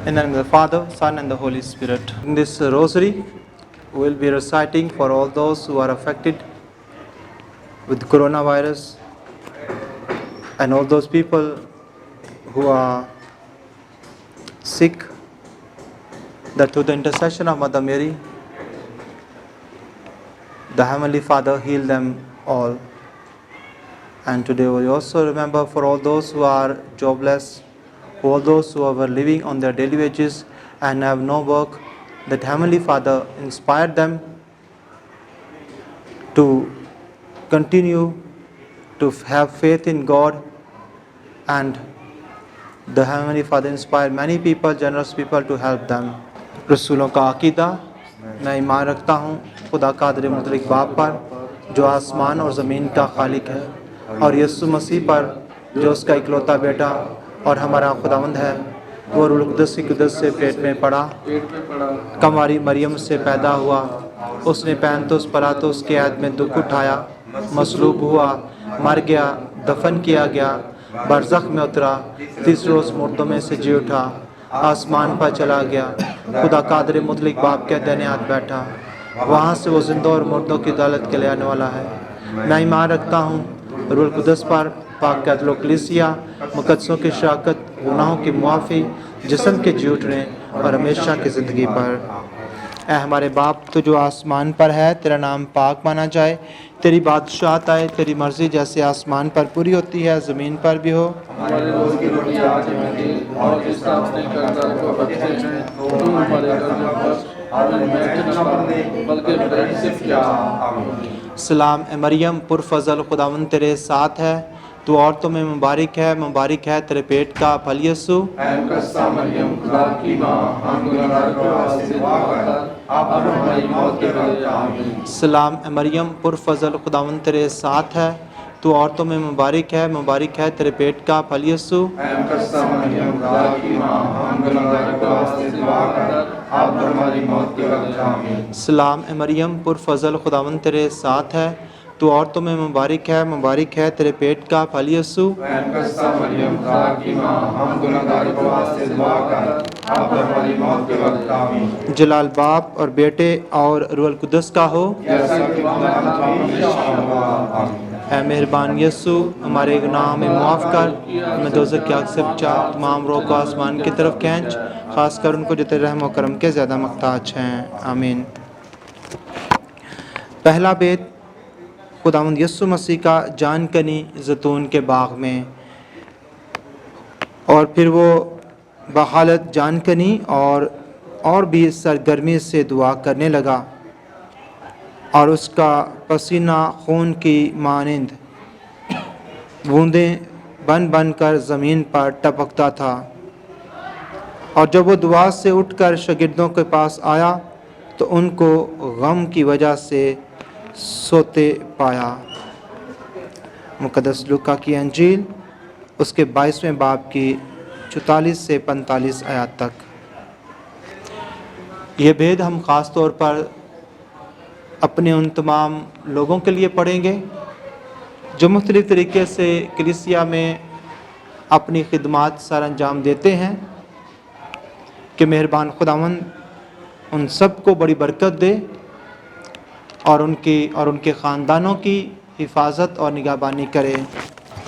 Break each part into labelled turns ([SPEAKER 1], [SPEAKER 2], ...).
[SPEAKER 1] In the name of the Father, Son, and the Holy Spirit. In this rosary, we will be reciting for all those who are affected with coronavirus and all those people who are sick, that through the intercession of Mother Mary, the Heavenly Father heal them all. And today we also remember for all those who are jobless, for all those who are living on their daily wages and have no work, that Heavenly Father inspired them to continue to have faith in God, and the Heavenly Father inspired many people, generous people, to help them. रसूलों का अकीदा, मैं ईमान रखता हूँ खुदा कादिर मुतलक बाप पर जो आसमान और ज़मीन का खालिक है, और यीशु मसीह पर जो उसका इकलौता बेटा और हमारा खुदावंद है, वो रूह कुद्दस की कुदरत से पेट में पड़ा, कमारी मरियम से पैदा हुआ, उसने पैंतुस पलातुस के ऐद में दुख उठाया, मसलूब हुआ, मर गया, दफन किया गया, बरज़ख में उतरा, तीसरे रोज़ मुर्दों में से जी उठा, आसमान पर चला गया, खुदा कादिर मुतलक बाप के दाहिने हाथ बैठा, वहाँ से वो जिंदा और मुर्दों की अदालत के लिए आने वाला है। मैं ईमान रखता हूँ रूह कुद्दस पर, पाक कैथोलिक कलीसिया, मुकद्दसों की शराकत, गुनाहों की मुआफ़ी, जिस्म के जी उठने और हमेशा की ज़िंदगी पर। ऐ हमारे बाप तो जो आसमान पर है, तेरा नाम पाक माना जाए, तेरी बादशाहत आए, तेरी मर्ज़ी जैसे आसमान पर पूरी होती है ज़मीन पर भी हो।
[SPEAKER 2] हमारे रोज़ की रोटी आज हमें दे, और जिस तरह अपने कर्जदार को बख्शते हैं, तू हमारे कर्ज बख्श, हमें महक न करने, बल्कि बुराई से बचा।
[SPEAKER 1] सलाम ए मरियम पुरफज़ल, खुदावंद तेरे साथ है, तू औरतों में मुबारक है तेरे पेट का फल यीशु।
[SPEAKER 2] ऐ मुकद्दसा मरियम, खुदा की माँ, हम गुनहगार को वास्ते दुआ कर, अब हमारी मौत के वक्त आमीन।
[SPEAKER 1] सलाम ए मरियम पुरफज़ल, खुदावंद तेरे साथ है, तू औरतों में मुबारक है तेरे पेट का फल यीशु।
[SPEAKER 2] ऐ मुकद्दसा मरियम, खुदा की माँ, हम गुनहगार को वास्ते दुआ कर, अब हमारी मौत के वक्त आमीन।
[SPEAKER 1] सलाम ए मरियम पुरफज़ल, खुदावंद तेरे साथ है, तू औरतों में मुबारक है तेरे पेट का फल यीशु।
[SPEAKER 2] ऐ मुकद्दसा मरियम, खुदा की माँ, हम गुनहगार को वास्ते दुआ कर, अब हमारी मौत के वक्त आमीन।
[SPEAKER 1] जलाल बाप और बेटे और रूह कुद्दस का हो,
[SPEAKER 2] जैसा कि हमेशा हुआ, आमीन।
[SPEAKER 1] ऐ मेहरबान यीशु, हमारे गुनाह हमें माफ़ कर, हमें दोज़ख की आग से बचा, तमाम रोह को आसमान की तरफ खींच, ख़ासकर उनको जो तेरे रहम और करम के ज़्यादा मुहताज हैं, आमीन। पहला बेत खुदावंद यीशु मसीह का जान कनी ज़ैतून के बाग में, और फिर वो बहालत जान कनी और भी सरगर्मी से दुआ करने लगा, और उसका पसीना खून की मानिंद बूंदें बन बन कर ज़मीन पर टपकता था। और जब वो दुआ से उठकर शागिर्दों के पास आया तो उनको गम की वजह से सोते पाया। मुक़द्दस लूका की अंजील उसके 22वें बाब की 44 से 45 आयत तक। ये भेद हम ख़ास तौर पर अपने उन तमाम लोगों के लिए पढ़ेंगे जो मुख्तलिफ़ तरीके से कलीसिया में अपनी खिदमात सर अंजाम देते हैं, कि मेहरबान खुदावंद उन सब को बड़ी बरकत दे और उनके ख़ानदानों की हिफाजत और निगहबानी करे।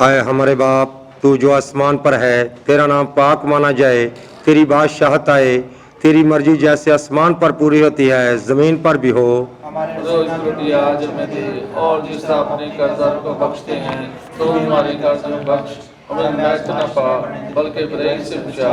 [SPEAKER 3] आए हमारे बाप, तू जो आसमान पर है, तेरा नाम पाक माना जाए, तेरी बादशाहत आए, तेरी मर्जी जैसे आसमान पर पूरी होती है ज़मीन पर भी हो।
[SPEAKER 2] रोज़ की रोटी आज हमें दे, और जिस तरह अपने कर्जदार को बख्शते हैं, तो हमारे कर्ज में बख्श, हमें महक न पा, बल्कि बुराई से बचा।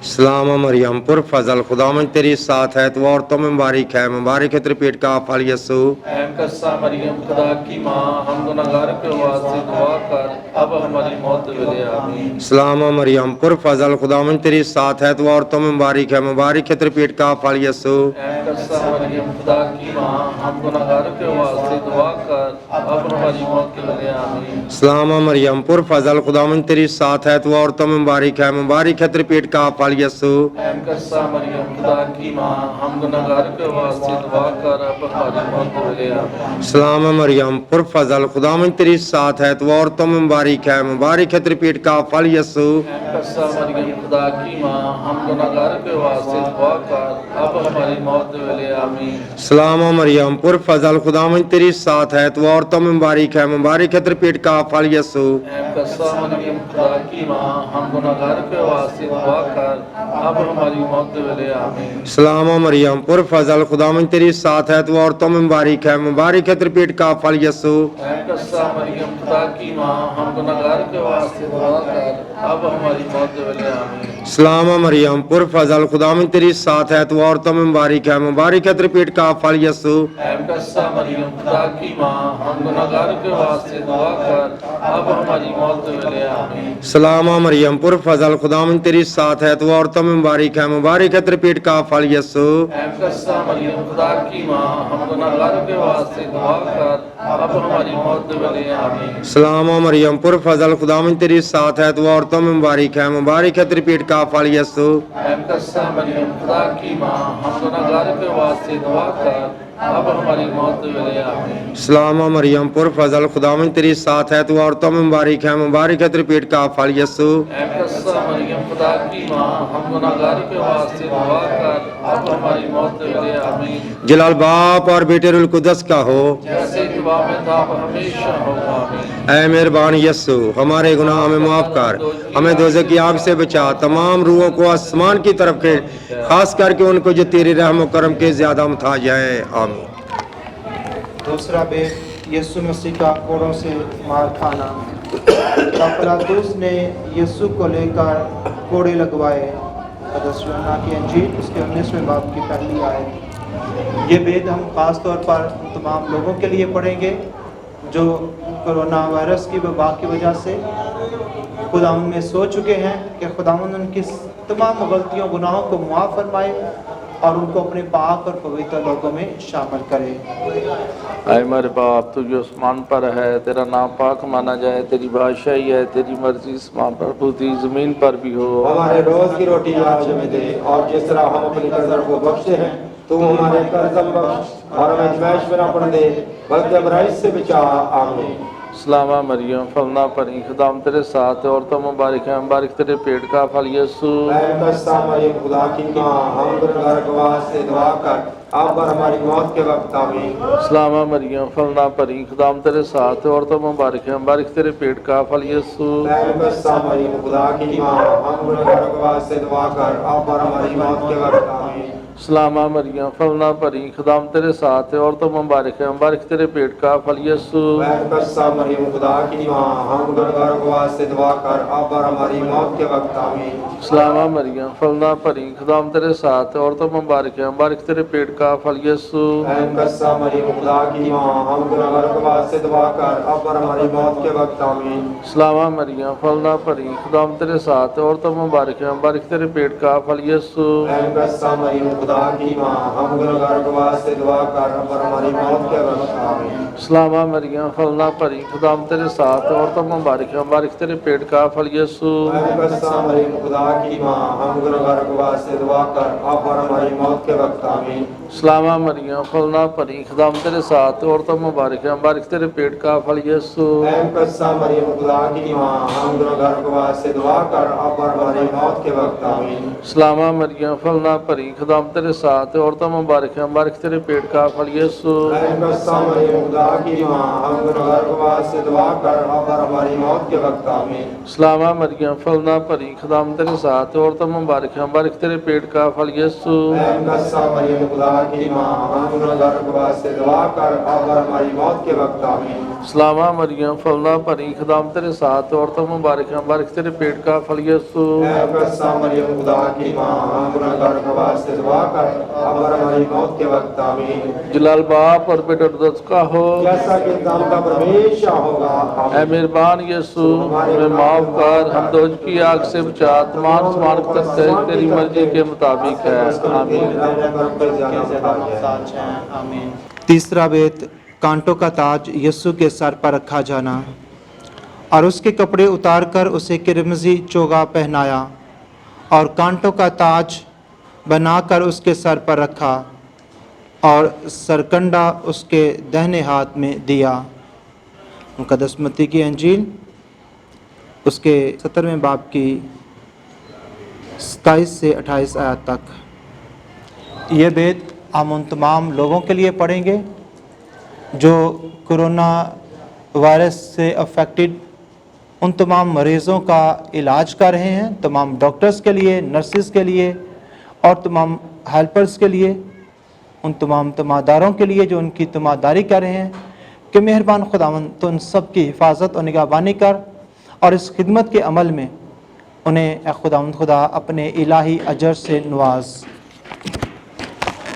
[SPEAKER 3] सलाम मरियम पुरफज़ल, खुदावंद तेरी साथ है, तू औरतों में मुबारक है तेरे पेट का फल यीशु।
[SPEAKER 2] ऐ मुकद्दसा मरियम, खुदा की माँ, हम गुनहगार के वास्ते दुआ कर, अब हमारी मौत के वक्त आमीन।
[SPEAKER 3] सलाम मरियम पुरफज़ल, खुदावंद तेरी साथ है, तू औरतों में मुबारक है तेरे पेट का फल यीशु।
[SPEAKER 2] ऐ मुकद्दसा मरियम, खुदा की माँ, हम गुनहगार के वास्ते दुआ कर, अब हमारी मौत के वक्त आमीन।
[SPEAKER 3] सलाम मरियम पुरफज़ल, खुदावंद तेरी साथ है, तू औरतों में मुबारक है तेरे पेट का फल यीशु।
[SPEAKER 2] ऐ मुकद्दसा मरियम, खुदा की माँ, हम गुनहगार के वास्ते दुआ कर, अब हमारी मौत के वक्त आमीन।
[SPEAKER 3] सलाम मरियम पुरफज़ल, खुदावंद तेरी साथ है, तू औरतों में मुबारक मुबारक है तेरे पेट का फल यीशु।
[SPEAKER 2] कस्सा मरियम खुदा की माँ हम गुनाहगार के वास्ते दुआ कर अब हमारी मौत के वेले आमीन।
[SPEAKER 3] सलाम मरियम पुर फजल खुदावंद तेरी साथ है तू औरतों में मुबारक है तेरे पेट का फल यीशु।
[SPEAKER 2] कस्सा मरियम खुदा की माँ हम गुनाहगार के वास्ते दुआ कर अब हमारी मौत के वेले आमीन।
[SPEAKER 3] सलाम मरियम पुर फजल खुदावंद तेरी साथ है तू औरतों में मुबारक है तेरे पेट का फल यीशु।
[SPEAKER 2] कस्सा मरियम खुदा की माँ हम गुनाहगार के वास्ते दुआ कर अब हमारी मौत के वेले आमीन।
[SPEAKER 3] सलाम मरियम पुर फजल खुदावंद तेरी साथ है तू औरतों में मुबारक है तेरे पेट का फल यीशु।
[SPEAKER 2] कस्सा मरियम खुदा की माँ हम गुनाहगार के वास्ते दुआ कर अब हमारी मौत के वेले आमीन।
[SPEAKER 3] सलाम मरियम पुर फजल खुदावंद तेरी साथ है तू औरतों में मुबारक है तेरे पेट का फल यीशु।
[SPEAKER 2] कस्सा मरियम खुदा की माँ हम गुनाहगार के वास्ते दुआ कर अब हमारी मौत के वेले आमीन।
[SPEAKER 3] सलाम मरियम पुर फजल खुदावंद तेरी साथ है तू औरतों में मुबारक है तेरे पेट का फल यीशु।
[SPEAKER 2] कस्सा मरियम खुदा की माँ हम गुनाहगार के वास्ते दुआ कर अब हमारी मौत के वेले आमीन।
[SPEAKER 3] सलाम मरियम पुर फजल खुदावंद तेरी साथ है तू औरतों में मुबारक है तेरे पेट का फल यीशु।
[SPEAKER 2] कस्सा मरियम खुदा की माँ हम गुनाहगार के वास्ते दुआ कर अब हमारी मौत के वेले आमीन।
[SPEAKER 3] जलाल बाप और बेटे रुल कुदस का हो
[SPEAKER 2] जैसे दुआ में था अब हमेशा होगा आमीन।
[SPEAKER 3] ऐ मेहरबान यीशु हमारे गुनाह हमें माफ कर हमें दोज़ख की आग से बचा तमाम रूहों को आसमान की तरफ के खास करके उनको जो तेरे रहम और करम के ज्यादा मुताज है आमीन।
[SPEAKER 1] दूसरा भेद यीशु मसीह का कोड़ों से मार खाना। पिलातुस ने यीशु को लेकर कोड़े लगवाए। यूहन्ना की इंजील उसके 19वें बाब की पहली आयत। ये भेद हम खास तौर पर तमाम लोगों के लिए पढ़ेंगे जो कोरोना वायरस की वबा की वजह से खुदावंद में सो चुके हैं कि खुदावंद उनकी तमाम गलतियों गुनाहों को मुआफ़ फरमाए और उनको अपने पाक और पवित्र लोगों में शामिल करे।
[SPEAKER 2] ऐ मेरे बाप तू जो आसमान पर है तेरा नाम पाक माना जाए तेरी बादशाही है तेरी मर्जी आसमान पर होती ज़मीन पर भी हो।
[SPEAKER 3] हमारे रोज की रोटी आज हमें दे और जिस तरह हम अपने कर्जदार को बख्शते हैं तू हमारे कर्ज बख्श और हमें आजमाइश में न पड़ने दे बल्कि बुराई से बचा आमीन।
[SPEAKER 2] सलामा मरियम फलना परी खुदाम तेरे साथ और तो मुबारक है मुबारक तेरे पेट का फल यीशु।
[SPEAKER 3] कस्सा मरियम खुदा की माँ हम गुनहगार के वास्ते दुआ कर अब और हमारी मौत के वक्त आमीन।
[SPEAKER 2] सलामा मरियम फलना परी खुदाम तेरे साथ और तो मुबारक है मुबारक तेरे पेट का फल यीशु।
[SPEAKER 3] कस्सा मरियम खुदा की माँ हम गुनहगार के वास्ते दुआ कर अब और हमारी मौत के वक्त आमीन।
[SPEAKER 2] सलामा मरियम फलना परी खुदाम तेरे साथ और तो मुबारक है मुबारक तेरे पेट का फल यीशु।
[SPEAKER 3] कस्सा मरियम खुदा की माँ हम गुनहगार के वास्ते दुआ कर अब और हमारी मौत के वक्त आमीन।
[SPEAKER 2] सलामा मरियम फलना परी खुदाम तेरे साथ और तो मुबारक है मुबारक तेरे पेट का फल यीशु।
[SPEAKER 3] कस्सा मरियम खुदा की माँ हम गुनहगार के वास्ते दुआ कर अब और हमारी मौत के वक्त आमीन।
[SPEAKER 2] सलामा मरियम फलना परी खुदाम तेरे साथ और तो मुबारक है मुबारक तेरे पेट का फल यीशु।
[SPEAKER 3] कस्सा मरियम खुदा की माँ हम गुनहगार के वास्ते दुआ कर अब और हमारी मौत के वक्त आमीन।
[SPEAKER 2] सलामा मरियम फलना परी खुदाम तेरे साथ और तो मुबारक है मुबारक तेरे पेट का फल यीशु।
[SPEAKER 3] कस्सा मरियम खुदा की माँ हम गुनहगार के वास्ते दुआ कर अब और हमारी मौत के वक्त आमीन।
[SPEAKER 2] सलामा मरियम फलना परी खुदाम तेरे साथ और तो मुबारक है मुबारक तेरे पेट का फल यीशु।
[SPEAKER 3] कस्सा मरियम खुदा की माँ हम गुनहगार के वास्ते दुआ कर अब और हमारी मौत के वक्त आमीन।
[SPEAKER 2] सलामा मरियम फलना परी खुदाम तेरे साथ और तो मुबारक है मुबारक तेरे पेट का फल यीशु।
[SPEAKER 3] कस्सा मरियम खुदा की माँ हम गुनहगार के वास्ते दुआ कर अब और हमारी मौत के वक्त आमीन।
[SPEAKER 2] सलामा मरियम फलना परी खुदाम तेरे साथ और तो मुबारक है मुबारक तेरे पेट का फल यीशु।
[SPEAKER 3] कस्सा मरियम खुदा की माँ हम गुनहगार के वास्ते दुआ कर अब और हमारी मौत के वक्त आमीन।
[SPEAKER 2] सलामा मरियम फलना परी खुदाम तेरे साथ और तो मुबारक है मुबारक तेरे पेट का फल यीशु।
[SPEAKER 3] कस्सा मरियम खुदा की माँ हम गुनहगार के वास्ते दुआ कर अब और हमारी मौत के वक्त आमीन।
[SPEAKER 2] जलाल बाप और बेटे कुदस का हो
[SPEAKER 3] जैसा कि इंतजाम का परमेशा होगा
[SPEAKER 2] ऐ मेहरबान यीशु हमें माफ कर हम दोज की आग से बचा तमाम समान तक तेरी मर्जी के मुताबिक है आमीन।
[SPEAKER 1] आमीन। तीसरा भेद कांटों का ताज यीशु के सर पर रखा जाना और उसके कपड़े उतारकर उसे किरमजी चोगा पहनाया और कांटों का ताज बनाकर उसके सर पर रखा और सरकंडा उसके दाहिने हाथ में दिया। मुकद्दस मत्ती की इंजील اس کے 17ویں باب کی 27 سے 28 آیات تک۔ یہ بیت ہم ان تمام لوگوں کے لیے پڑھیں گے جو کرونا وائرس سے افیکٹڈ ان تمام مریضوں کا علاج کر رہے ہیں، تمام ڈاکٹرز کے لیے، نرسز کے لیے اور تمام ہیلپرز کے لیے، ان تمام تماداروں کے لیے جو ان کی تماداری کر رہے ہیں کہ مہربان خداوند تو ان سب کی حفاظت اور نگہبانی کر اور اس خدمت کے عمل میں انہیں اے خداوند خدا اپنے الہی اجر سے نواز۔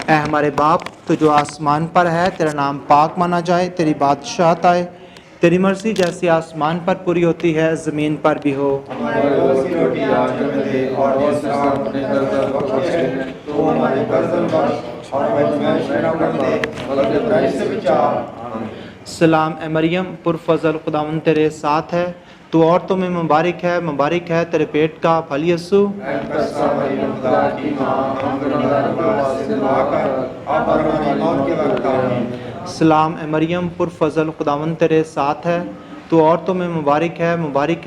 [SPEAKER 1] اے ہمارے باپ تو جو آسمان پر ہے، تیرا نام پاک مانا جائے، تیری بادشاہت آئے، تیری مرضی جیسی آسمان پر پوری ہوتی ہے زمین پر بھی ہو۔
[SPEAKER 2] ہمارے روز کی روٹی آج ہمیں دے اور جس طرح ہم اپنے قرضدار کو بخشتے ہیں تو ہمارے قرض نہ بخش اور ہمیں آزمائش میں نہ ڈالے بلکہ برائی سے بچا۔ آمین۔
[SPEAKER 1] سلام اے مریم پرفضل خداوند تیرے ساتھ ہے، تو عورتوں میں مبارک ہے تیرے پیٹ کا پھل یسوع۔
[SPEAKER 2] اے مقدسہ مریم خدا کی ماں، ہم گنہگاروں کے واسطے دعا کر اب اور ہماری موت کے وقت آمین۔
[SPEAKER 1] سلام اے مریم پرفضل خداوند تیرے ساتھ ہے، تو عورتوں میں مبارک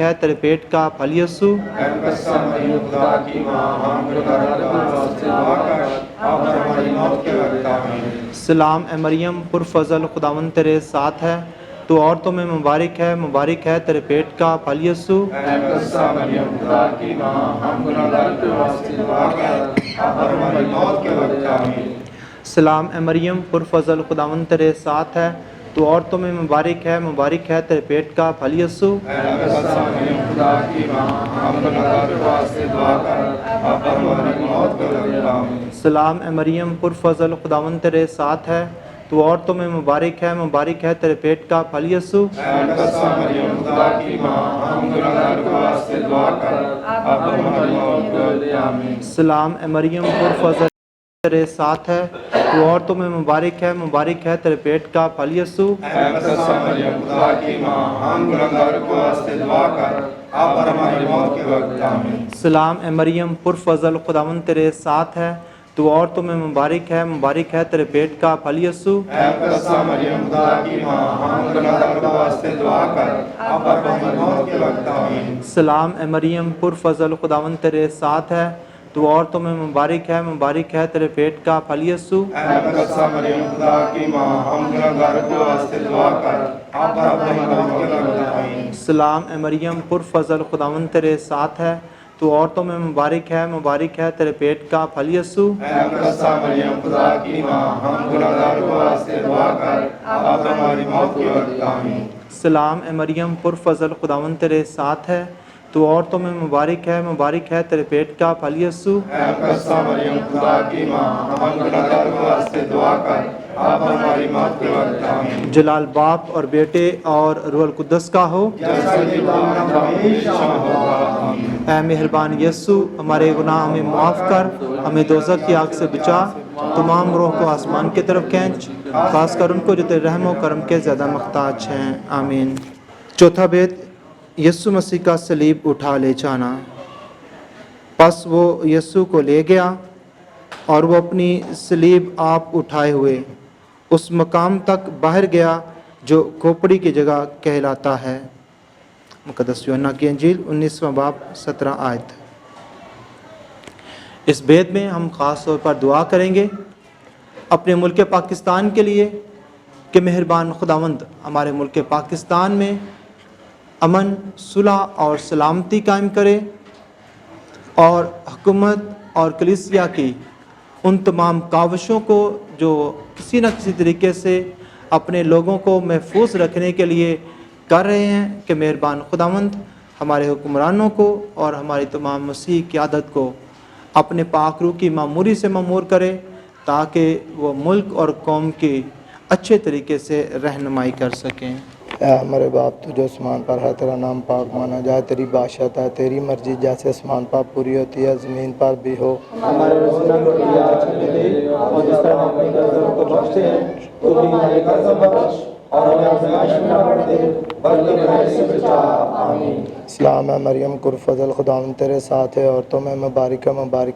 [SPEAKER 1] ہے تیرے پیٹ کا پھل یسوع۔
[SPEAKER 2] اے مقدسہ مریم خدا کی ماں، ہم گنہگاروں کے واسطے دعا کر اب اور ہماری موت کے وقت آمین۔
[SPEAKER 1] سلام اے مریم پرفضل خداوند تیرے ساتھ ہے، تو عورتوں میں مبارک ہے تیرے پیٹ کا پھل یسوع۔
[SPEAKER 2] اے مقدسہ مریم خدا کی ماں، ہم گنہگاروں کے واسطے دعا کر اب اور ہماری موت کے وقت آمین۔
[SPEAKER 1] سلام اے مریم پرفضل خداوند تیرے ساتھ ہے، تو عورتوں میں مبارک ہے تیرے پیٹ کا پھل یسوع۔
[SPEAKER 2] اے مقدسہ مریم خدا کی ماں، ہم گنہگاروں کے واسطے دعا کر اب اور ہماری موت کے وقت آمین۔
[SPEAKER 1] سلام اے مریم پرفضل خداوند تیرے ساتھ ہے، تو عورتوں میں مبارک ہے تیرے پیٹ کا پھل یسوع۔
[SPEAKER 2] اے مقدسہ مریم خدا کی ماں، ہم گنہگاروں کے واسطے دعا کر اب اور ہماری موت کے وقت آمین۔
[SPEAKER 1] سلام اے مریم پرفضل تیرے ساتھ ہے، تو عورتوں میں مبارک ہے تیرے پیٹ کا پھل یسوع۔
[SPEAKER 2] اے مقدسہ مریم خدا کی ماں، ہم گنہگاروں کے واسطے دعا کر اب اور ہماری موت کے وقت آمین۔
[SPEAKER 1] سلام اے مریم پرفضل خداوند تیرے ساتھ ہے، تو عورتوں میں مبارک ہے تیرے پیٹ کا پھل یسوع۔
[SPEAKER 2] اے مقدسہ مریم خدا کی ماں، ہم گنہگاروں کے واسطے دعا کر اب اور ہماری موت کے وقت آمین۔
[SPEAKER 1] سلام اے مریم پرفضل خداوند تیرے ساتھ ہے، تو عورتوں میں مبارک ہے تیرے پیٹ کا پھل یسوع۔
[SPEAKER 2] اے مقدسہ مریم خدا کی ماں، ہم گنہگاروں کے واسطے دعا کر اب اور ہماری موت کے وقت آمین۔
[SPEAKER 1] سلام اے مریم پرفضل خداوند تیرے ساتھ ہے، تو عورتوں میں مبارک ہے تیرے پیٹ کا پھل یسوع۔
[SPEAKER 2] اے مقدسہ مریم خدا کی ماں، ہم گنہگاروں کے واسطے دعا کر اب اور ہماری موت کے وقت آمین۔
[SPEAKER 1] سلام اے مریم پرفضل خداوند تیرے ساتھ ہے، تو عورتوں میں مبارک ہے تیرے پیٹ کا پھل یسوع۔
[SPEAKER 2] اے مقدسہ مریم خدا کی ماں، ہم گنہگاروں کے واسطے دعا کر اب اور ہماری موت کے وقت آمین۔
[SPEAKER 1] جلال باپ اور بیٹے اور روح القدس کا ہو۔
[SPEAKER 2] جیسا کہ پہلے ہمیشہ ہوگا، آمین۔
[SPEAKER 1] اے مہربان یسوع، ہمارے گناہ ہمیں معاف کر، ہمیں دوزخ کی آگ سے بچا، تمام روح کو آسمان کی طرف کھینچ، خاص کر ان کو جو تیرے رحم و کرم کے زیادہ محتاج ہیں، آمین۔ چوتھا بیت، یسوع مسیح کا صلیب اٹھا لے جانا۔ پس وہ یسوع کو لے گیا اور وہ اپنی صلیب آپ اٹھائے ہوئے اس مقام تک باہر گیا جو کھوپڑی کی جگہ کہلاتا ہے۔ مقدس یوحنا کی انجیل 19واں باب 17 آیت۔ اس بیت میں ہم خاص طور پر دعا کریں گے اپنے ملک پاکستان کے لیے کہ مہربان خداوند ہمارے ملک پاکستان میں امن، صلح اور سلامتی قائم کرے، اور حکومت اور کلیسیا کی ان تمام کاوشوں کو جو کسی نہ کسی طریقے سے اپنے لوگوں کو محفوظ رکھنے کے لیے کر رہے ہیں کہ مہربان خداوند ہمارے حکمرانوں کو اور ہماری تمام مسیح قیادت کو اپنے پاک روح کی معموری سے معمور کرے تاکہ وہ ملک اور قوم کی اچھے طریقے سے رہنمائی کر سکیں۔
[SPEAKER 4] اے ہمارے باپ تو جو آسمان پر ہے، تیرا نام پاک مانا جائے، تیری بادشاہت ہے، تیری مرضی جیسے آسمان پر پوری ہوتی ہے زمین پر بھی ہو۔
[SPEAKER 1] ہمارے روزانہ روٹی آج ہمیں دے اور جس طرح ہم اپنے قرضوں کو بخشتے ہیں تو بھی ہمارے قرض بخش اور ہمیں آزمائش میں نہ پڑ دے بلکہ برائی سے بچا، آمین۔
[SPEAKER 4] سلام ہے مریم کرفضل خداوند تیرے ساتھ ہے، عورتوں میں مبارک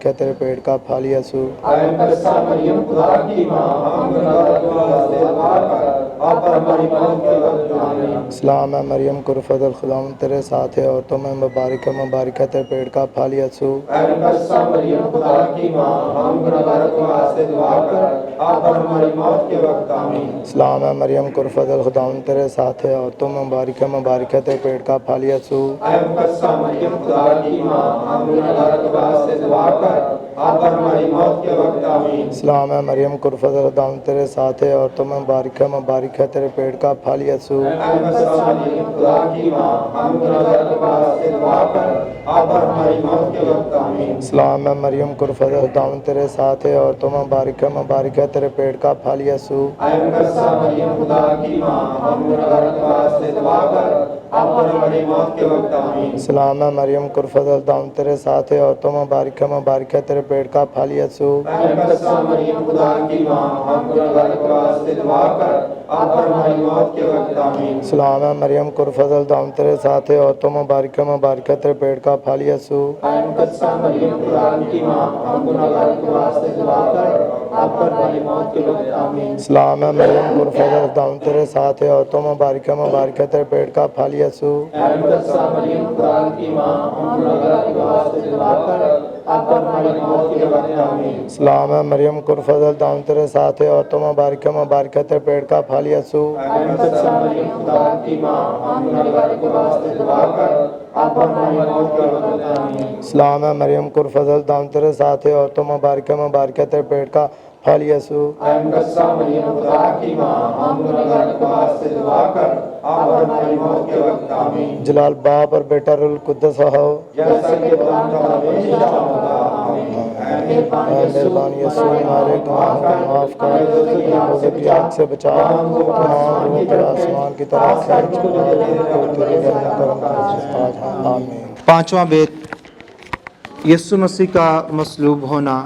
[SPEAKER 4] ہے تیرے پیٹ کا پھل یسوع۔
[SPEAKER 1] اے مقدسہ مریم خدا کی ماں، ہم گنہگاروں کے واسطے دعا کر اب اور ہماری موت کے وقت آمین۔
[SPEAKER 4] سلام ہے مریم قرفت الخدام تیرے ساتھ ہے عورتوں میں مبارک ہے تیرے پیٹ کا پھل یسوع
[SPEAKER 3] اے مقدسہ مریم خدا کی ماں ہم گنہگاروں کے واسطے دعا کر اب اور ہماری موت کے وقت آمین
[SPEAKER 4] سلام ہے مریم قرفت الخدام تیرے ساتھ ہے عورتوں میں مبارک ہے تیرے پیٹ کا پھل یسوع
[SPEAKER 3] اے مقدسہ مریم خدا کی ماں ہم گنہگاروں کے واسطے دعا کر اب اور ہماری موت کے وقت آمین
[SPEAKER 4] سلام ہے مریم قرفت الخدام تیرے ساتھ ہے عورتوں میں مبارک ہے تیرے پیٹ کا پھل یسوع
[SPEAKER 3] اے مقدسہ مریم خدا کی ماں ہم گنہگاروں کے واسطے دعا کر اب اور ہماری موت کے وقت آمین
[SPEAKER 4] سلام ہے مریم قرفت الخدام تیرے ساتھ ہے عورتوں میں مبارک ہے تیرے پیٹ کا پھل یسوع
[SPEAKER 3] اے مقدسہ مریم خدا کی ماں ہم گنہگاروں کے واسطے دعا کر اب اور ہماری موت کے وقت آمین
[SPEAKER 4] سلام ہے مریم قرفت الخدام تیرے ساتھ ہے عورتوں میں مبارک ہے تیرے پیٹ کا پھل یسوع
[SPEAKER 3] اے مقدسہ مریم خدا کی ماں ہم گنہگاروں کے واسطے دعا کر اب اور ہماری موت کے وقت آمین
[SPEAKER 4] سلام ہے مریم قرفت الخدام تیرے ساتھ ہے عورتوں میں مبارک ہے تیرے پیٹ کا پھل یسوع
[SPEAKER 3] اے مقدسہ مریم خدا کی ماں ہم گنہگاروں کے واسطے دعا کر اب اور ہماری موت کے وقت آمین
[SPEAKER 4] سلام ہے مریم قرفت الخدام تیرے ساتھ ہے عورتوں میں مبارک ہے تیرے پیٹ کا پھل یسوع
[SPEAKER 3] اے مقدسہ مریم خدا کی ماں ہم گنہگاروں کے واسطے دعا کر اب اور ہماری موت کے وقت آمین
[SPEAKER 4] سلام ہے مریم قرفت الخدام تیرے ساتھ ہے عورتوں میں مبارک ہے تیرے پیٹ کا پھل یسوع
[SPEAKER 3] اے مقدسہ مریم خدا کی ماں ہم گنہگاروں کے واسطے دعا کر اب اور ہماری موت کے وقت آمین
[SPEAKER 4] سلام ہے مریم قرفت الخدام تیرے ساتھ ہے عورتوں میں مبارک ہے تیرے پیٹ کا پھل یسوع
[SPEAKER 3] اے مقدسہ مریم خدا کی ماں ہم گنہگاروں کے واسطے دعا کر اب اور ہماری موت کے وقت آمین
[SPEAKER 4] جلال باپ اور بیٹا روح القدس ہو
[SPEAKER 3] جیسا کہ تم کا ہمیشہ ہوگا آمین اے
[SPEAKER 4] مہربان یسوع ہمارے گناہوں کو معاف کر دوزخ کی آگ سے بچا تمام روحوں کو آسمان کی طرف کھینچ تو تیری رحمت کرم کا محتاج ہیں آمین
[SPEAKER 1] پانچواں بیت یسوع مسیح کا مصلوب ہونا۔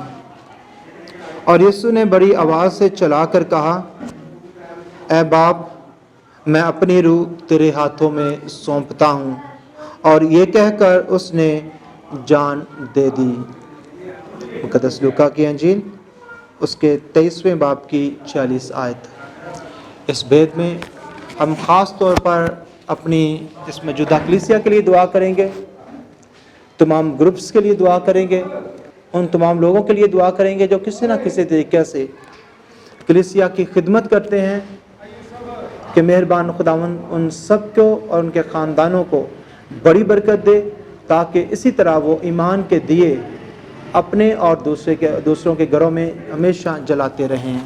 [SPEAKER 1] اور یسوع نے بڑی آواز سے چلا کر کہا، اے باپ، میں اپنی روح تیرے ہاتھوں میں سونپتا ہوں۔ اور یہ کہہ کر اس نے جان دے دی۔ مقدس لوکا کی انجیل اس کے 23ویں باب کی 40 آیت۔ اس بھید میں ہم خاص طور پر اپنی اس موجودہ کلیسیا کے لیے دعا کریں گے، تمام گروپس کے لیے دعا کریں گے، ان تمام لوگوں کے لیے دعا کریں گے جو کسی نہ کسی طریقے سے کلیسیا کی خدمت کرتے ہیں، کہ مہربان خداوند ان سب کو اور ان کے خاندانوں کو بڑی برکت دے، تاکہ اسی طرح وہ ایمان کے دیے اپنے اور دوسروں کے گھروں میں ہمیشہ جلاتے رہیں۔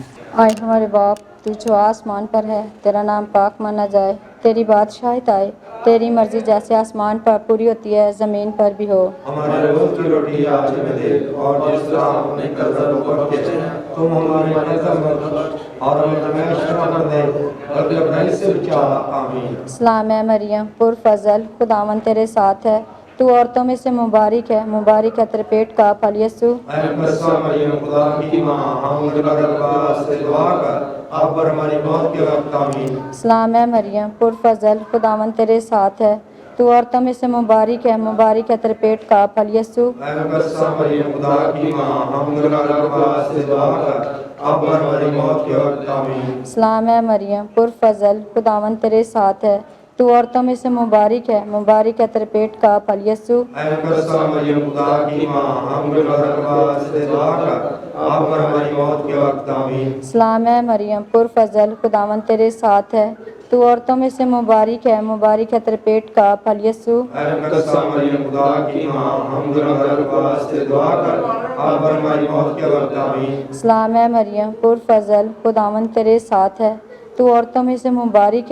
[SPEAKER 5] آئے ہمارے باپ، تو جو آسمان پر ہے، تیرا نام پاک مانا جائے، تیری بادشاہت آئے، تیری مرضی جیسے آسمان پر پوری ہوتی ہے زمین پر بھی ہو۔
[SPEAKER 3] ہمارے روز کی روٹی آج ہمیں دے، اور جس طرح ہم اپنے قرضداروں کو بخشتے ہیں تم ہماری مدد بخش، اور ہمیں ہمیشہ نہ دے بلکہ برائی سے بچا، آمین۔
[SPEAKER 5] سلام ہے مریم پر فضل، خداوند تیرے ساتھ ہے، تو عورتوں میں سے مبارک ہے تیرے پیٹ کا پھل یسوع۔
[SPEAKER 3] اے مقدسہ مریم خدا کی ماں، ہم گنہگاروں کے واسطے دعا کر اب اور ہماری موت کے وقت آمین۔
[SPEAKER 5] سلام ہے مریم پر فضل، خداوند تیرے ساتھ ہے، تو عورتوں میں سے مبارک ہے تیرے پیٹ کا پھل یسوع۔
[SPEAKER 3] اے مقدسہ مریم خدا کی ماں، ہم گنہگاروں کے واسطے دعا کر اب اور ہماری موت کے وقت آمین۔
[SPEAKER 5] سلام ہے مریم پر فضل، خداوند تیرے ساتھ ہے، تو عورتوں میں سے مبارک ہے تیرے پیٹ کا پھل یسوع۔
[SPEAKER 3] اے مقدسہ مریم خدا کی ماں، ہم گنہگاروں کے واسطے دعا کر اب اور ہماری موت کے وقت آمین۔
[SPEAKER 5] سلام ہے مریم پر فضل، خداوند تیرے ساتھ ہے، تو عورتوں میں سے مبارک ہے تیرے پیٹ کا پھل یسوع۔
[SPEAKER 3] اے مقدسہ مریم خدا کی ماں، ہم گنہگاروں کے واسطے دعا کر اب اور ہماری موت کے وقت آمین۔
[SPEAKER 5] سلام ہے مریم پر فضل، خداوند تیرے ساتھ ہے، تو عورتوں میں سے مبارک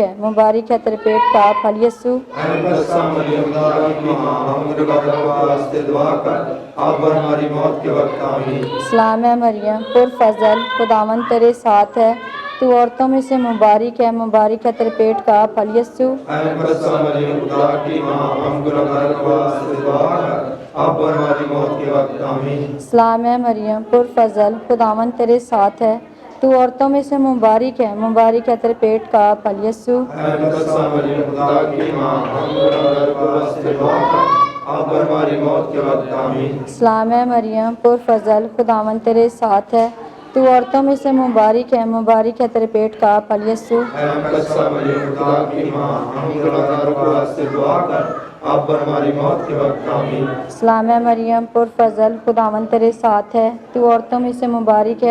[SPEAKER 5] ہے تیرے پیٹ کا پھل یسوع۔
[SPEAKER 3] اے مقدسہ مریم خدا کی ماں، ہم گنہگاروں کے واسطے دعا کر اب اور ہماری موت کے وقت آمین۔
[SPEAKER 5] سلام ہے مریم پر فضل، خداوند تیرے ساتھ ہے، تو عورتوں میں سے مبارک ہے تیرے پیٹ کا پھل یسوع۔
[SPEAKER 3] اے مقدسہ مریم خدا کی ماں، ہم گنہگاروں کے واسطے دعا کر اب اور ہماری موت کے وقت آمین۔
[SPEAKER 5] سلام ہے مریم پر فضل، خداوند تیرے ساتھ ہے، تو عورتوں میں سے مبارک ہے تیرے پیٹ کا پھل یسوع۔
[SPEAKER 3] اے مقدسہ مریم خدا کی ماں، ہم گنہگاروں کے واسطے دعا کر اب اور ہماری موت کے وقت آمین۔
[SPEAKER 5] سلام ہے مریم پر فضل، خداوند تیرے ساتھ ہے، तू औरतों में से मुबारक है तेरे पेट का फल यीशु।
[SPEAKER 3] मुकद्दसा मरियम खुदा की माँ, हम गुनहगारों को वास्ते दुआ कर, अब पर हमारी मौत के वक्त आमीन।
[SPEAKER 5] सलाम है मरियम पुरफज़ल, खुदावन तेरे साथ है, तू औरतों में से मुबारक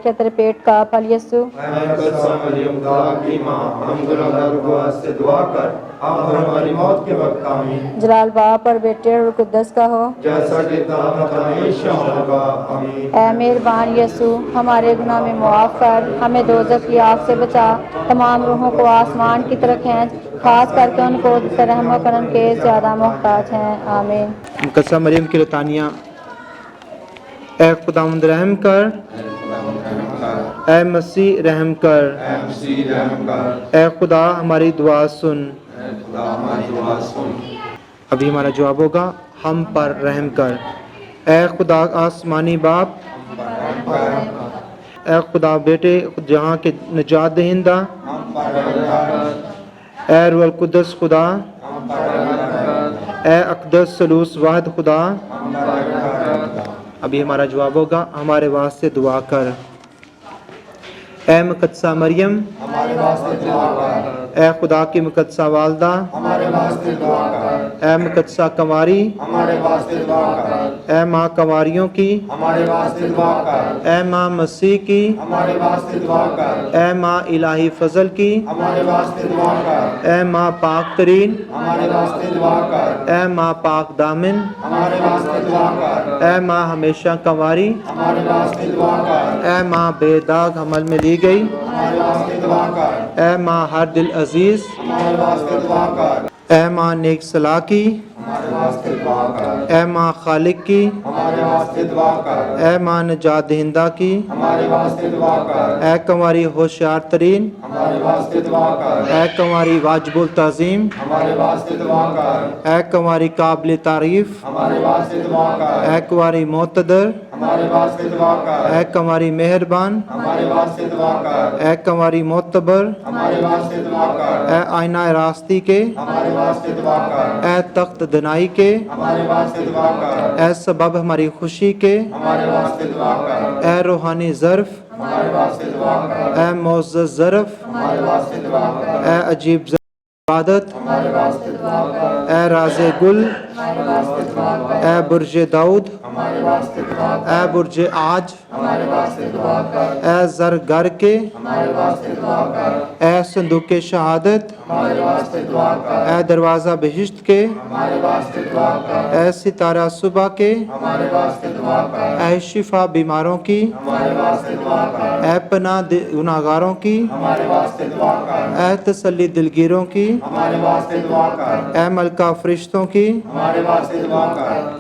[SPEAKER 5] है तेरे पेट का फल यीशु।
[SPEAKER 3] मुकद्दसा मरियम खुदा की माँ, हम गुनहगारों को वास्ते दुआ कर, अब पर हमारी मौत के वक्त आमीन।
[SPEAKER 5] जलाल बाप और बेटे और कुद्दस का हो,
[SPEAKER 3] जैसा कि दामद हमेशा होगा, आमीन।
[SPEAKER 5] ऐ मेहरबान यीशु हमारे गुनाह में मुआफ़ कर, हमें दोज़ख की आग से बचा, तमाम रूहों को आसमान की तरफ खींच, खास करके उनको जिससे रहम व करम के ज़्यादा मोहताज हैं, आमीन।
[SPEAKER 1] मुकद्दसा मरियम की लतानियाँ। ए खुदावंद रहम कर, ए मसीह रहम कर, ए खुदा हमारी दुआ सुन। अभी हमारा जवाब होगा, हम पर रहम कर। ए खुदा आसमानी बाप, ए खुदा बेटे जहाँ के निजात दहिंदा, ए रूहुल कुद्दस खुदा, ए अक़दस सलूस वाहिद खुदा। अभी हमारा जवाब होगा, हमारे वास्ते दुआ कर। ए मुकद्दसा मरियम, ए खुदा की मुकद्दसा वालदा, ए मुकद्दसा कंवारी, ए माँ कंवारियों की, ए माँ मसीह की, ए माँ इलाही फजल की, ए माँ पाक तरीन, ए माँ पाक दामिन, ए माँ हमेशा कंवारी, ए माँ बेदाग हमल में ली गई, ए माँ हर दिल अजीज, ए माँ नेक सलाह की, ए माँ खालिक की, ए माँ नजात दहिंदा की, ए कंवारी होशियार तरीन, ए कंवारी वाजिबुल ताज़ीम, ए कंवारी काबिल तारीफ, ए कंवारी मोतदर, ए कंवारी मेहरबान, ए कंवारी मोतबर, ए आईना रास्ती के, ए तख्त दनाई के, ए सबब हमारी खुशी के, ए रूहानी ज़र्फ़, ए मोअज़्ज़ज़ ज़र्फ़, ए अजीब इबादत, ए राज़े गुल, ए बुर्ज दाऊद, ए बुर्ज आज, ए ज़रगर के, ए संदूक शहादत, ए दरवाज़ा बहिश्त के, ए सितारा सुबह के, ए शिफा बीमारों की, ए पनाह गुनाहगारों की, ए तसल्ली दिलगीरों की, ए मलका फरिश्तों की,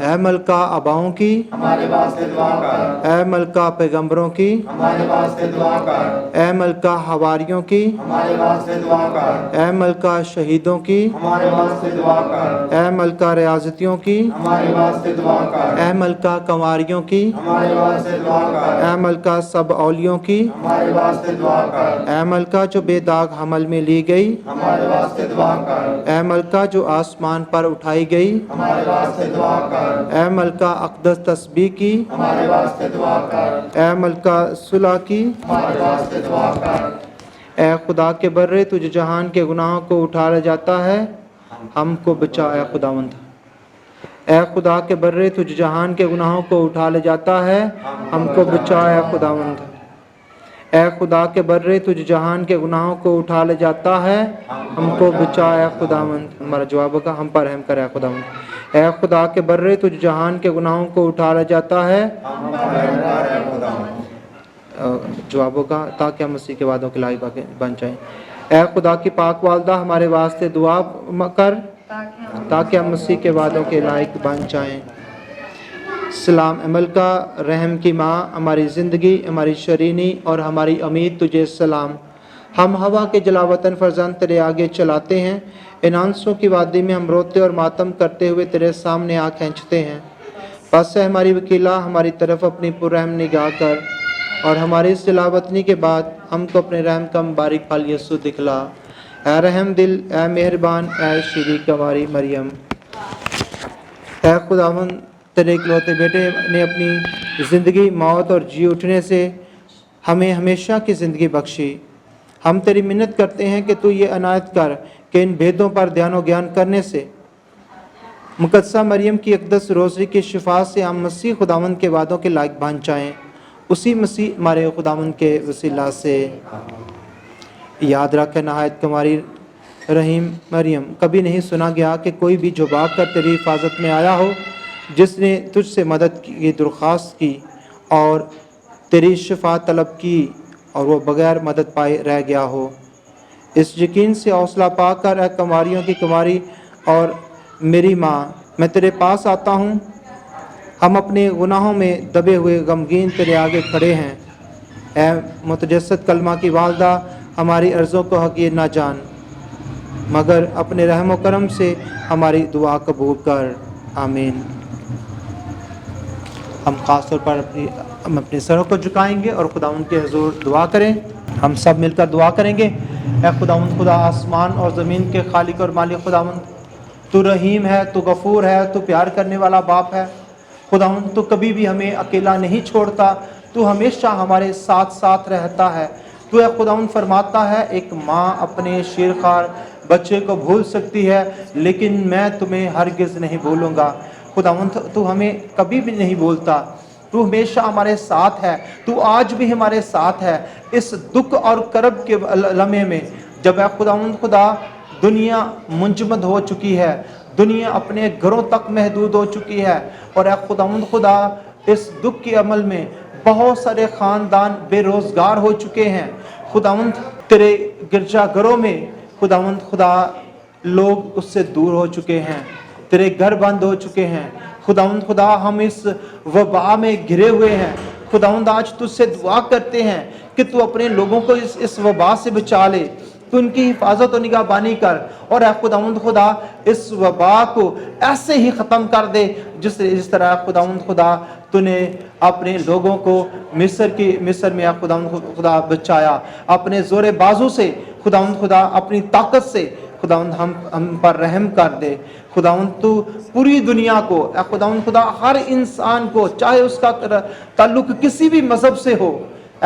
[SPEAKER 1] ए मलका अबाओं की, ए मलका पैगंबरों की, ए मलका हवारियों की, ए मलका शहीदों की, ए मलका रियाजतियों की, ए मलका कंवारियों की, ए मलका सब औलियों की, ए मलका जो बेदाग हमल में ली गई, ए मलका जो आसमान पर उठाई गई, ए मलका अक़दस तस्बीह की, ए मलका सुलह की, ए खुदा के बर्रे तुझ जहान के गुनाहों को उठा ले जाता है, हमको बचा ए खुदावंद। ए खुदा के बर्रे तुझ जहान के गुनाहों को उठा ले जाता है, हमको बचा ए खुदावंद। ए खुदा के बर्रे तुझ जहान के गुनाहों को उठा ले जाता है, हमको बचा ए खुदावंद। हमारा जवाब होगा, हम पर रहम कर ए खुदावंद। ए खुदा के बर्रे तुझ जहान के गुनाहों को उठा ले जाता है, जवाब होगा ताकि हम मसीह के वादों के लायक बन जाएं। ए खुदा की पाक वालदा हमारे वास्ते दुआ कर, ताकि हम मसीह के वादों के लायक बन जाएं। सलाम अमल का रहम की माँ, हमारी ज़िंदगी, हमारी शरीनी और हमारी उम्मीद तुझे सलाम। हम हवा के जलावतन फर्जंद तेरे आगे चलाते हैं, इन आंसुओं की वादी में हम रोते और मातम करते हुए तेरे सामने आ खींचते हैं। बस है हमारी वकीला, हमारी तरफ अपनी पुरहम निगाह कर, और हमारी इस जलावतनी के बाद हमको अपने रहम का मुबारक फल यीशु दिखला। ऐ रहम दिल, ऐ मेहरबान, ऐ शीरी कंवारी मरियम। ऐ खुदावन तेरे इकलौते बेटे ने अपनी ज़िंदगी, मौत और जी उठने से हमें हमेशा की ज़िंदगी बख्शी। हम तेरी मिन्नत करते हैं कि तू ये अनायत कर कि इन भेदों पर ध्यान और ज्ञान करने से मुकद्दसा मरियम की अक़दस रोज़री की शिफा से हम मसीह खुदावंद के वादों के लायक बन जाएँ। उसी मसीह हमारे खुदावंद के वसीला से। याद रख नहायत कुमारी रहीम मरियम, कभी नहीं सुना गया कि कोई भी जो भाग कर तेरी हिफाजत में आया हो, जिसने तुझसे मदद की दरख्वास्त की और तेरी शिफा तलब की और वो बग़ैर मदद पाए रह गया हो। इस यकीन से हौसला पाकर ए कुमारियों की कुमारी और मेरी माँ, मैं तेरे पास आता हूँ। हम अपने गुनाहों में दबे हुए गमगीन तेरे आगे खड़े हैं। ए मुतजस्सद कलमा की वालदा, हमारी अर्ज़ों को हक़ीर ना जान, मगर अपने रहम व करम से हमारी दुआ कबूल कर। आमीन। हम ख़ास तौर पर हम अपने सरों को झुकाएंगे और खुदावंद के हुज़ूर दुआ करें। हम सब मिलकर दुआ करेंगे। ए खुदावंद, खुदा आसमान और ज़मीन के खालिक और मालिक खुदावंद, तू रहीम है, तू गफ़ूर है, तू प्यार करने वाला बाप है। खुदावंद, तू कभी भी हमें अकेला नहीं छोड़ता, तू हमेशा हमारे साथ साथ रहता है। तू ए खुदावंद फरमाता है, एक माँ अपने शीरखार बच्चे को भूल सकती है, लेकिन मैं तुम्हें हरगिज़ नहीं भूलूंगा। खुदावंद, तू हमें कभी भी नहीं भूलता, तू हमेशा हमारे साथ है। तू आज भी हमारे साथ है इस दुख और करब के लम्हे में, जब ए खुदावंद खुदा दुनिया मुंजमद हो चुकी है, दुनिया अपने घरों तक महदूद हो चुकी है, और ए खुदावंद खुदा इस दुख के अमल में बहुत सारे ख़ानदान बेरोज़गार हो चुके हैं। खुदावंद, तेरे गिरजाघरों में खुदावंद खुदा लोग उससे दूर हो चुके हैं, तेरे घर बंद हो चुके हैं। खुदावंद खुदा, हम इस वबा में घिरे हुए हैं। खुदावंद, आज तुझसे दुआ करते हैं कि तू अपने लोगों को इस वबा से बचा ले, तू उनकी हिफाजत और निगहबानी कर, और ऐ खुदावंद खुदा इस वबा को ऐसे ही ख़त्म कर दे जिस तरह खुदावंद खुदा तूने अपने लोगों को मिस्र में खुदावंद खुदा बचाया अपने ज़ोरे बाजू से। खुदावंद खुदा अपनी ताकत से खुदावंद हम पर रहम कर दे। खुदावंद, तू पूरी दुनिया को, खुदावंद खुदा हर इंसान को, चाहे उसका ताल्लुक किसी भी मज़हब से हो,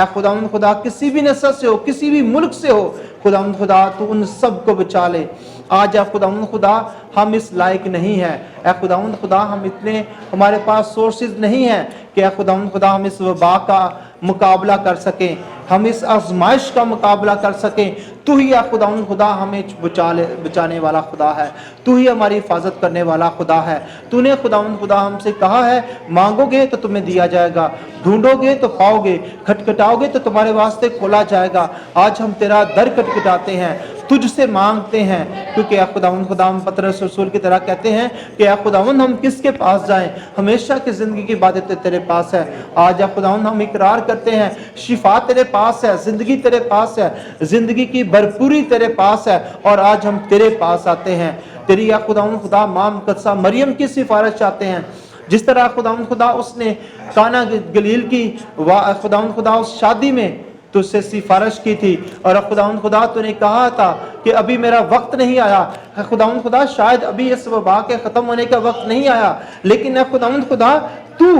[SPEAKER 1] खुदावंद खुदा किसी भी नस्ल से हो, किसी भी मुल्क से हो, खुदावंद खुदा तू उन सब को बचा ले। आज खुदावंद खुदा हम इस लायक नहीं है, खुदावंद खुदा हम इतने, हमारे पास सोर्सेज नहीं है कि खुदावंद खुदा हम इस वबा का मुकाबला कर सकें, हम इस आजमाइश का मुकाबला कर सकें। तू ही खुदावंद खुदा हमें बचाने वाला खुदा है, तू ही हमारी हिफाजत करने वाला खुदा है। तूने खुदावंद खुदा हमसे कहा है, मांगोगे तो तुम्हें दिया जाएगा, ढूंढोगे तो पाओगे, खटखटाओगे तो तुम्हारे वास्ते खोला जाएगा। आज हम तेरा दर खटखटाते हैं, तुझसे मांगते हैं, क्योंकि खुदावंद खुदा हम पतरस रसूल की तरह कहते हैं कि खुदावंद हम किसके पास जाएं, हमेशा की ज़िंदगी की बातें तेरे पास है। आज खुदावंद हम इकरार करते हैं, शिफा तेरे पास है, ज़िंदगी तेरे पास है, ज़िंदगी की भरपूरी तेरे पास है, और आज हम तेरे पास आते हैं। तेरी खुदावंद खुदा माँ मुकद्दसा मरियम की सिफारिश चाहते हैं, जिस तरह खुदावंद खुदा उसने काना गलील की खुदावंद खुदा उस शादी में तुझसे सिफारिश की थी, और खुदावंद खुदा तूने कहा था कि अभी मेरा वक्त नहीं आया। खुदावंद खुदा शायद अभी इस वबा के ख़त्म होने का वक्त नहीं आया, लेकिन खुदावंद खुदा तू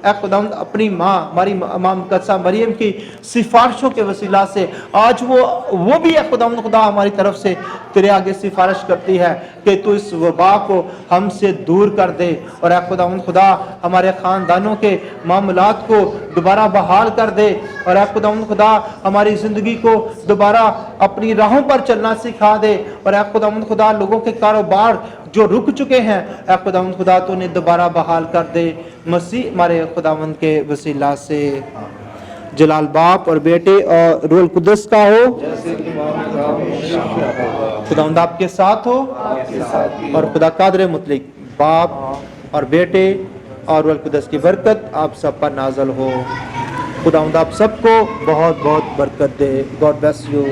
[SPEAKER 1] खुदावंद अपनी माँ, हमारी माँ मुकद्दसा मरियम की सिफारिशों के वसीला से आज वो भी खुदावंद खुदा हमारी तरफ से तेरे आगे सिफारिश करती है कि तू इस वबा को हमसे दूर कर दे, और खुदावंद खुदा हमारे ख़ानदानों के मामलात को दोबारा बहाल कर दे, और खुदावंद खुदा हमारी ज़िंदगी को दोबारा अपनी राहों पर चलना सिखा दे, और खुदावंद खुदा लोगों के कारोबार जो रुक चुके हैं खुदावंद खुदा तो उन्हें दोबारा बहाल कर दे, मसीह हमारे खुदावंद के वसीला से। जलाल बाप और बेटे और रूह कुद्दस का हो, खुदावंद आपके साथ हो, और खुदा कादर मुतलक बाप और बेटे और रूह कुद्दस की बरकत आप सब पर नाजल हो। खुदावंद आप सबको बहुत बहुत बरकत दे। God bless you.